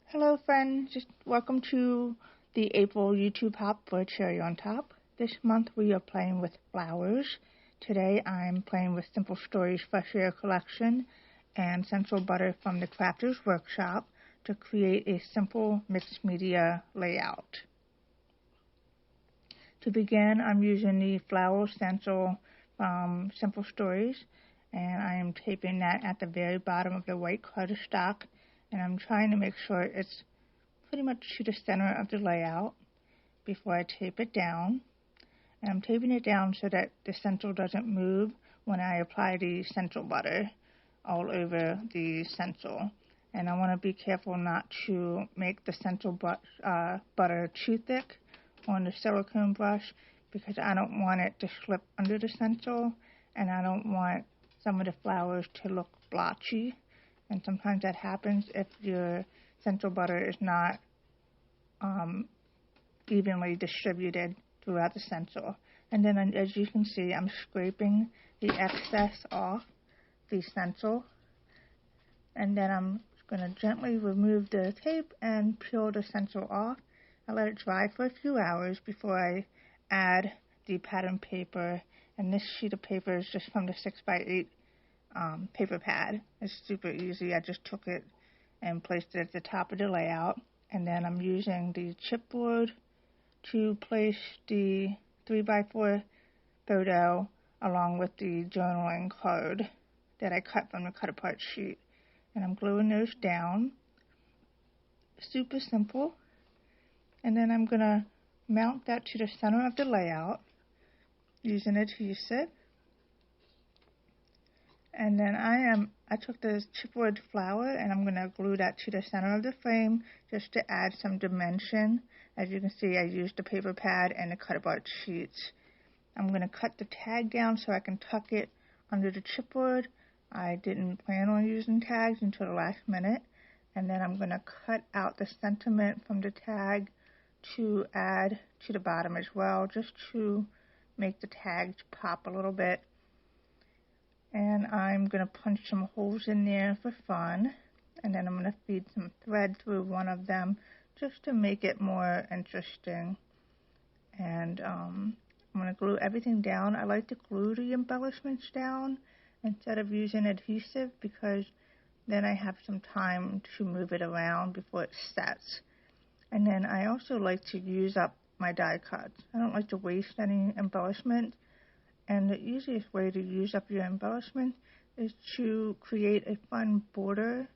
Hello friends, welcome to the April YouTube Hop for Cherry on Top. This month we are playing with flowers. Today I'm playing with Simple Stories Fresh Air Collection and Stencil Butter from the Crafters Workshop to create a simple mixed media layout. To begin, I'm using the flower stencil from Simple Stories, and I am taping that at the very bottom of the white cardstock, and I'm trying to make sure it's pretty much to the center of the layout before I tape it down. And I'm taping it down so that the stencil doesn't move when I apply the stencil butter all over the stencil. And I want to be careful not to make the stencil butter too thick on the silicone brush, because I don't want it to slip under the stencil, and I don't want some of the flowers to look blotchy. And sometimes that happens if your stencil butter is not evenly distributed throughout the stencil. And then, as you can see, I'm scraping the excess off the stencil, and then I'm going to gently remove the tape and peel the stencil off. I let it dry for a few hours before I add the pattern paper, and this sheet of paper is just from the 6x8 paper pad. It's super easy. I just took it and placed it at the top of the layout, and then I'm using the chipboard to place the 3x4 photo along with the journaling card that I cut from the cut apart sheet, and I'm gluing those down. Super simple. And then I'm going to mount that to the center of the layout using adhesive. And then I took the chipboard flower and I'm going to glue that to the center of the frame just to add some dimension. As you can see, I used the paper pad and the cut apart sheets. I'm going to cut the tag down so I can tuck it under the chipboard. I didn't plan on using tags until the last minute. And then I'm going to cut out the sentiment from the tag to add to the bottom as well, just to make the tags pop a little bit. And I'm going to punch some holes in there for fun, and then I'm going to feed some thread through one of them just to make it more interesting. And I'm going to glue everything down. I like to glue the embellishments down instead of using adhesive, because then I have some time to move it around before it sets. And then I also like to use up my die cuts. I don't like to waste any embellishment. And the easiest way to use up your embellishment is to create a fun border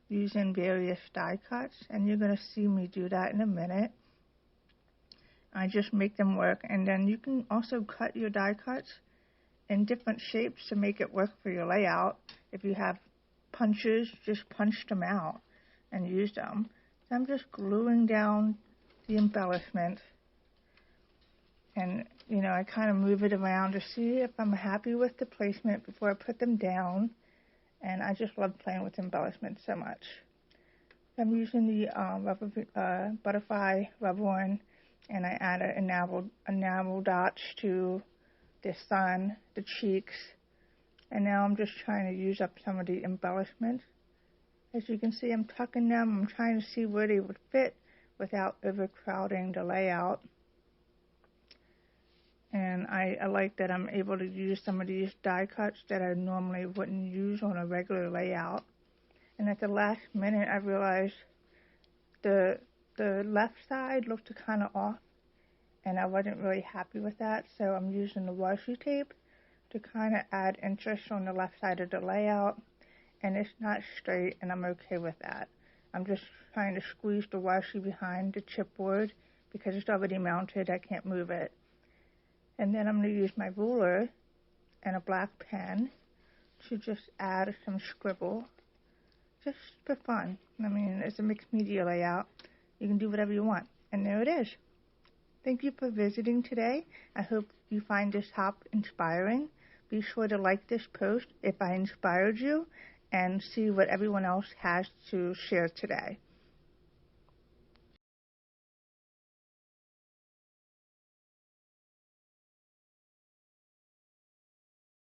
using various die cuts. And you're going to see me do that in a minute. I just make them work. And then you can also cut your die cuts in different shapes to make it work for your layout. If you have punches, just punch them out and use them. So I'm just gluing down the embellishment, and I kind of move it around to see if I'm happy with the placement before I put them down. And I just love playing with embellishments so much. I'm using the butterfly rubber one, and I add enamel dots to the sun, the cheeks, and now I'm just trying to use up some of the embellishments. As you can see, I'm tucking them. I'm trying to see where they would fit without overcrowding the layout. And I like that I'm able to use some of these die cuts that I normally wouldn't use on a regular layout. And at the last minute, I realized the left side looked kind of off, and I wasn't really happy with that. So I'm using the washi tape to kind of add interest on the left side of the layout. And it's not straight, and I'm okay with that. I'm just trying to squeeze the washi behind the chipboard because it's already mounted. I can't move it. And then I'm going to use my ruler and a black pen to just add some scribble, just for fun. I mean, it's a mixed media layout. You can do whatever you want. And there it is. Thank you for visiting today. I hope you find this hop inspiring. Be sure to like this post if I inspired you, and see what everyone else has to share today.